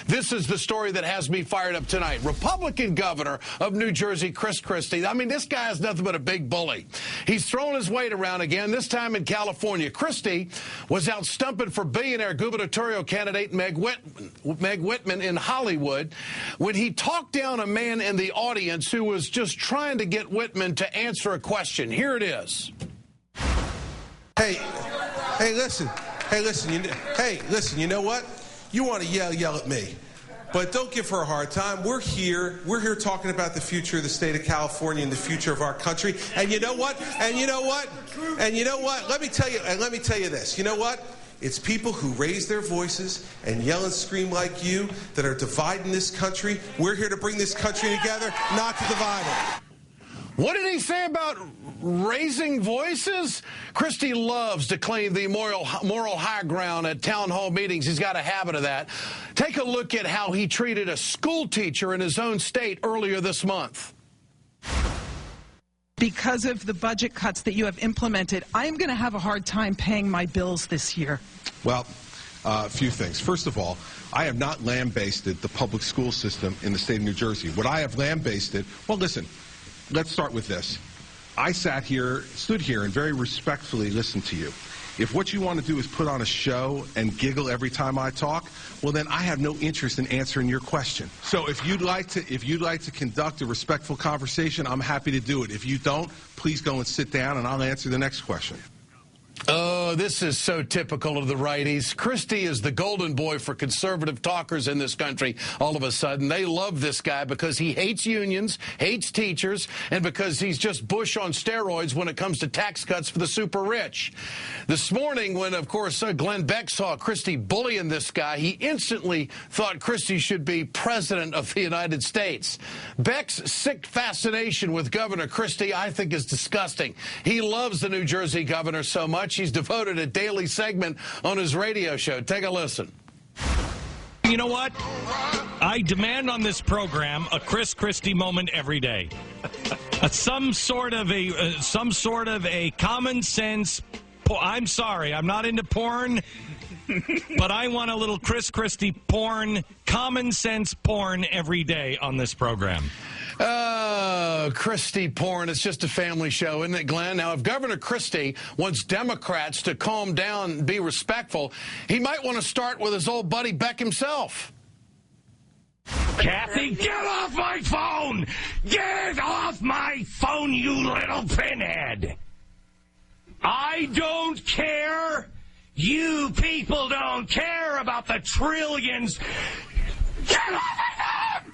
This is the story that has me fired up tonight. Republican governor of New Jersey, Christie. I mean, this guy is nothing but a big bully. He's throwing his weight around again, this time in California. Christie was out stumping for billionaire gubernatorial candidate Meg Whitman in Hollywood when he talked down a man in the audience who was just trying to get Whitman to answer a question. Here it is. Hey, listen, you know what? You want to yell at me, but don't give her a hard time. We're here talking about the future of the state of California and the future of our country. And you know what? Let me tell you this. You know what? It's people who raise their voices and yell and scream like you that are dividing this country. We're here to bring this country together, not to divide it. What did he say about raising voices? Christie loves to claim the moral high ground at town hall meetings. He's got a habit of that. Take a look at how he treated a school teacher in his own state earlier this month. Because of the budget cuts that you have implemented, I'm going to have a hard time paying my bills this year. Well, a few things. First of all, I have not lambasted the public school system in the state of New Jersey. What I have lambasted, well, listen, let's start with this. I stood here and very respectfully listened to you. If what you want to do is put on a show and giggle every time I talk, well, then I have no interest in answering your question. So if you'd like to conduct a respectful conversation, I'm happy to do it. If you don't, please go and sit down and I'll answer the next question. Oh, this is so typical of the righties. Christie is the golden boy for conservative talkers in this country. All of a sudden, they love this guy because he hates unions, hates teachers, and because he's just Bush on steroids when it comes to tax cuts for the super rich. This morning, when, of course, Glenn Beck saw Christie bullying this guy, he instantly thought Christie should be president of the United States. Beck's sick fascination with Governor Christie, I think, is disgusting. He loves the New Jersey governor so much, he's devoted a daily segment on his radio show. Take a listen. You know what? I demand on this program a Christie moment every day. Some sort of a common sense. I'm sorry, I'm not into porn, but I want a little Christie porn, common sense porn every day on this program. Christie porn. It's just a family show, isn't it, Glenn? Now, if Governor Christie wants Democrats to calm down and be respectful, he might want to start with his old buddy Beck himself. Kathy, get off my phone! Get off my phone, you little pinhead! I don't care. You people don't care about the trillions. Get off my phone!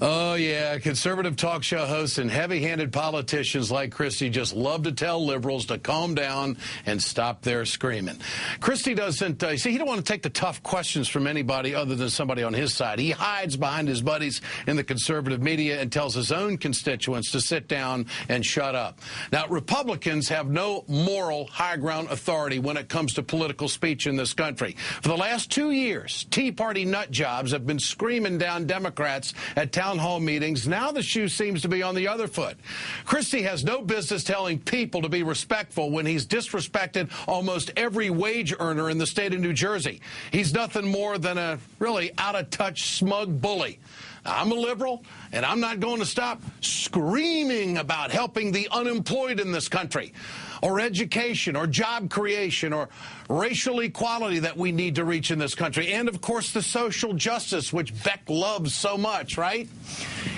Oh, yeah, conservative talk show hosts and heavy-handed politicians like Christie just love to tell liberals to calm down and stop their screaming. Christie doesn't, he don't want to take the tough questions from anybody other than somebody on his side. He hides behind his buddies in the conservative media and tells his own constituents to sit down and shut up. Now, Republicans have no moral high ground authority when it comes to political speech in this country. For the last 2 years, Tea Party nut jobs have been screaming down Democrats at town hall meetings. Now the shoe seems to be on the other foot. Christie has no business telling people to be respectful when he's disrespected almost every wage earner in the state of New Jersey. He's nothing more than a really out-of-touch, smug bully. I'm a liberal, and I'm not going to stop screaming about helping the unemployed in this country, or education, or job creation, or racial equality that we need to reach in this country, and, of course, the social justice, which Beck loves so much, right?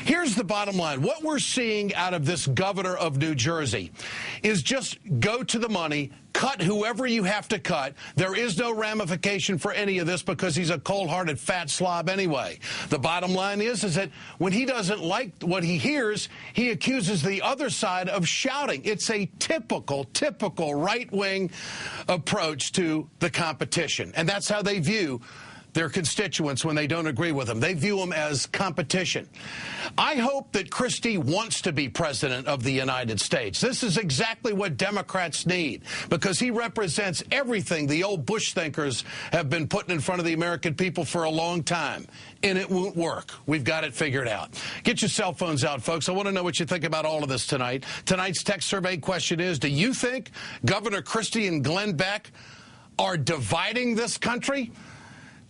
Here's the bottom line. What we're seeing out of this governor of New Jersey is just go to the money, cut whoever you have to cut. There is no ramification for any of this because he's a cold-hearted fat slob anyway. The bottom line is that when he doesn't like what he hears, he accuses the other side of shouting. It's a typical right-wing approach to the competition. And that's how they view their constituents when they don't agree with them. They view them as competition. I hope that Christie wants to be president of the United States. This is exactly what Democrats need, because he represents everything the old Bush thinkers have been putting in front of the American people for a long time. And it won't work. We've got it figured out. Get your cell phones out, folks. I want to know what you think about all of this tonight. Tonight's text survey question is, do you think Governor Christie and Glenn Beck are dividing this country?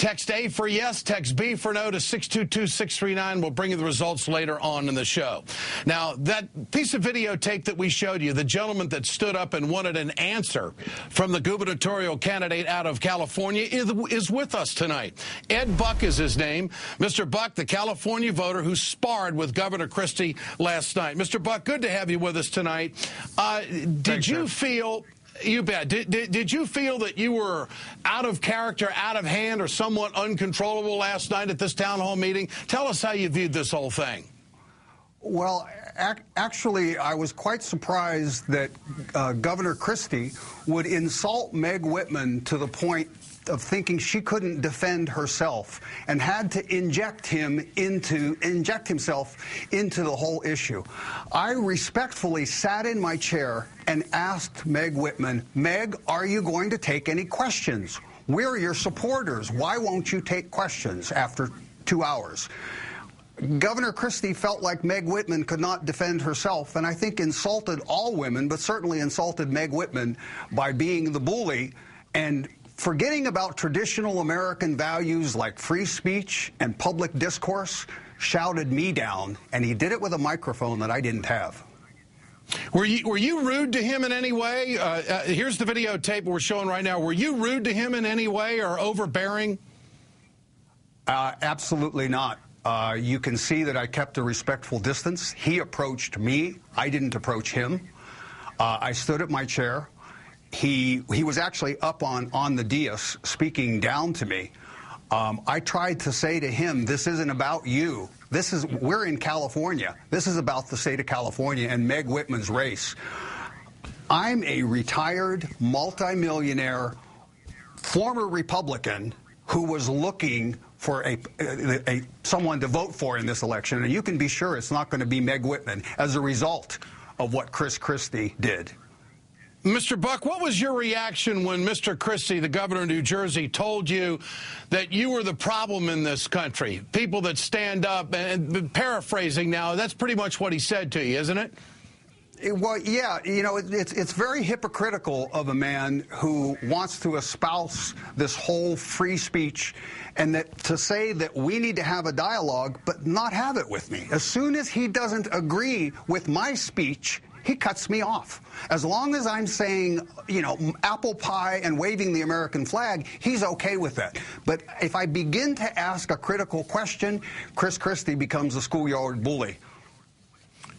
Text A for yes, text B for no to 622-639. We'll bring you the results later on in the show. Now, that piece of videotape that we showed you, the gentleman that stood up and wanted an answer from the gubernatorial candidate out of California is with us tonight. Ed Buck is his name. Mr. Buck, the California voter who sparred with Governor Christie last night. Mr. Buck, good to have you with us tonight. Did you feel... You bet. Did you feel that you were out of character, out of hand, or somewhat uncontrollable last night at this town hall meeting? Tell us how you viewed this whole thing. Well, actually, I was quite surprised that Governor Christie would insult Meg Whitman to the point of thinking she couldn't defend herself and had to inject himself into the whole issue. I respectfully sat in my chair and asked Meg Whitman, Meg, are you going to take any questions? We're your supporters. Why won't you take questions after 2 hours? Governor Christie felt like Meg Whitman could not defend herself, and I think insulted all women, but certainly insulted Meg Whitman by being the bully and forgetting about traditional American values like free speech and public discourse, shouted me down, and he did it with a microphone that I didn't have. Were you rude to him in any way? Here's the videotape we're showing right now. Were you rude to him in any way or overbearing? Absolutely not. You can see that I kept a respectful distance. He approached me. I didn't approach him. I stood at my chair. He was actually up on the dais speaking down to me. I tried to say to him, this isn't about you. We're in California. This is about the state of California and Meg Whitman's race. I'm a retired multimillionaire former Republican who was looking for someone to vote for in this election, and you can be sure it's not going to be Meg Whitman as a result of what Chris Christie did. Mr. Buck, what was your reaction when Mr. Christie, the governor of New Jersey, told you that you were the problem in this country? People that stand up, and paraphrasing now, that's pretty much what he said to you, isn't it? Well, yeah, you know, it's very hypocritical of a man who wants to espouse this whole free speech and that to say that we need to have a dialogue but not have it with me. As soon as he doesn't agree with my speech, he cuts me off. As long as I'm saying, you know, apple pie and waving the American flag, he's okay with that. But if I begin to ask a critical question, Chris Christie becomes a schoolyard bully.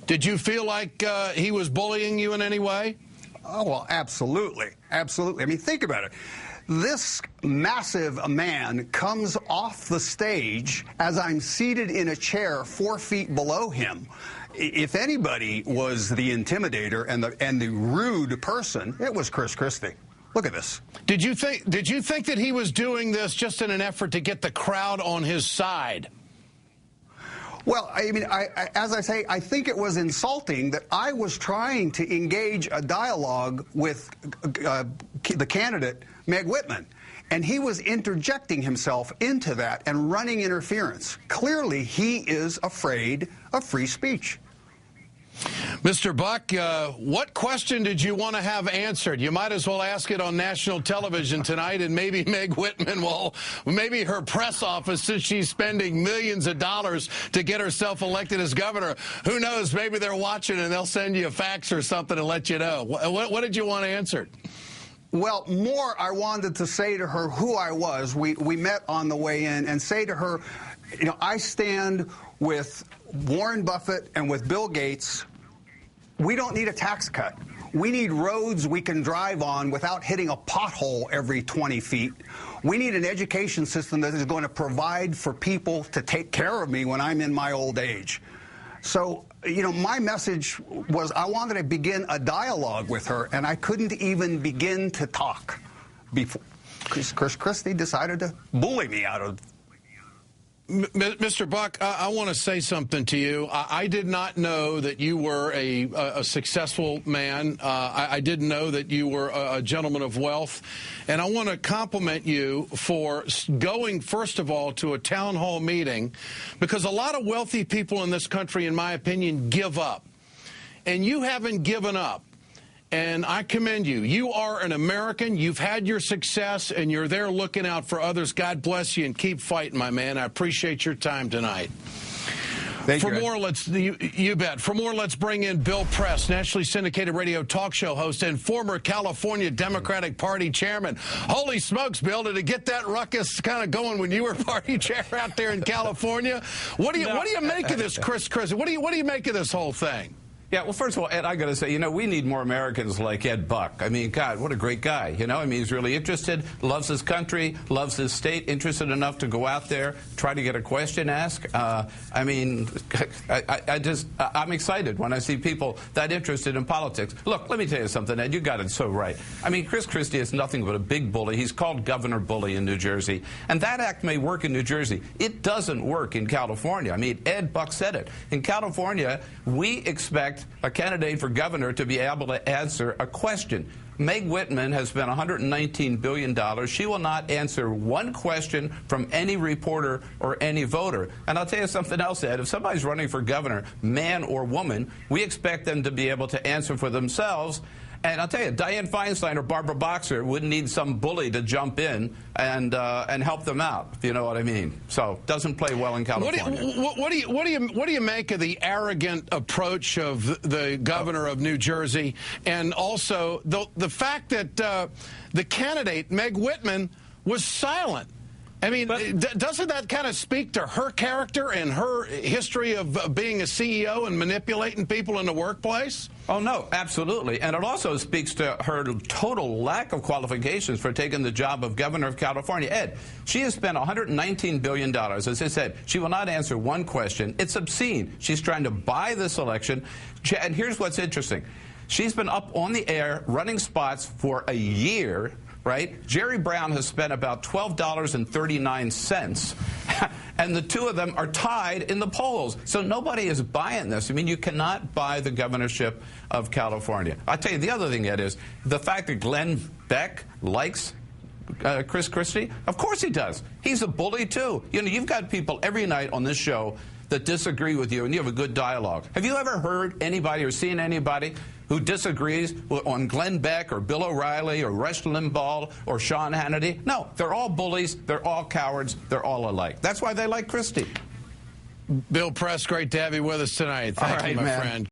Did you feel like he was bullying you in any way? Oh, well, absolutely. Absolutely. I mean, think about it. This massive man comes off the stage as I'm seated in a chair 4 feet below him. If anybody was the intimidator and the rude person, it was Chris Christie. Look at this. Did you think that he was doing this just in an effort to get the crowd on his side? Well, I mean, as I say, I think it was insulting that I was trying to engage a dialogue with the candidate, Meg Whitman, and he was interjecting himself into that and running interference. Clearly, he is afraid of free speech. Mr. Buck, what question did you want to have answered? You might as well ask it on national television tonight, and maybe Meg Whitman will, maybe her press office, since she's spending millions of dollars to get herself elected as governor, who knows, maybe they're watching and they'll send you a fax or something to let you know. What did you want answered? Well, more I wanted to say to her who I was. We met on the way in and say to her, you know, I stand with Warren Buffett and with Bill Gates. We don't need a tax cut. We need roads we can drive on without hitting a pothole every 20 feet. We need an education system that is going to provide for people to take care of me when I'm in my old age. So, you know, my message was I wanted to begin a dialogue with her, and I couldn't even begin to talk before Chris Christie decided to bully me out of. Mr. Buck, I want to say something to you. I did not know that you were a successful man. I didn't know that you were a gentleman of wealth. And I want to compliment you for going, first of all, to a town hall meeting, because a lot of wealthy people in this country, in my opinion, give up. And you haven't given up. and I commend you. You are an American. You've had your success, and you're there looking out for others. God bless you, and keep fighting, my man. I appreciate your time tonight. For more, you bet. For more, let's bring in Bill Press, nationally syndicated radio talk show host and former California Democratic Party chairman. Holy smokes, Bill! Did it get that ruckus kind of going when you were party chair out there in California? What do you make of this, Chris? What do you make of this whole thing? Yeah, well, first of all, Ed, I got to say, we need more Americans like Ed Buck. I mean, God, what a great guy. He's really interested, loves his country, loves his state, interested enough to go out there, try to get a question asked. I'm excited when I see people that interested in politics. Look, let me tell you something, Ed, you got it so right. I mean, Chris Christie is nothing but a big bully. He's called Governor Bully in New Jersey. And that act may work in New Jersey. It doesn't work in California. I mean, Ed Buck said it. In California, we expect a candidate for governor to be able to answer a question. Meg Whitman has spent $119 billion. She will not answer one question from any reporter or any voter. And I'll tell you something else, Ed. If somebody's running for governor, man or woman, we expect them to be able to answer for themselves. And I'll tell you, Dianne Feinstein or Barbara Boxer wouldn't need some bully to jump in and help them out, if you know what I mean. So doesn't play well in California. What do you make of the arrogant approach of the governor of New Jersey, and also the fact that the candidate Meg Whitman was silent? I mean, doesn't that kind of speak to her character and her history of being a CEO and manipulating people in the workplace? Oh, no, absolutely. And it also speaks to her total lack of qualifications for taking the job of governor of California. Ed, she has spent $119 billion. As I said, she will not answer one question. It's obscene. She's trying to buy this election. And here's what's interesting. She's been up on the air running spots for a year. Right? Jerry Brown has spent about $12.39, and the two of them are tied in the polls. So nobody is buying this. I mean, you cannot buy the governorship of California. I'll tell you, the other thing, Ed, is the fact that Glenn Beck likes Chris Christie. Of course he does. He's a bully, too. You've got people every night on this show that disagree with you, and you have a good dialogue. Have you ever heard anybody or seen anybody who disagrees on Glenn Beck or Bill O'Reilly or Rush Limbaugh or Sean Hannity? No, they're all bullies, they're all cowards, they're all alike. That's why they like Christie. Bill Press, great to have you with us tonight. Thank you, my friend.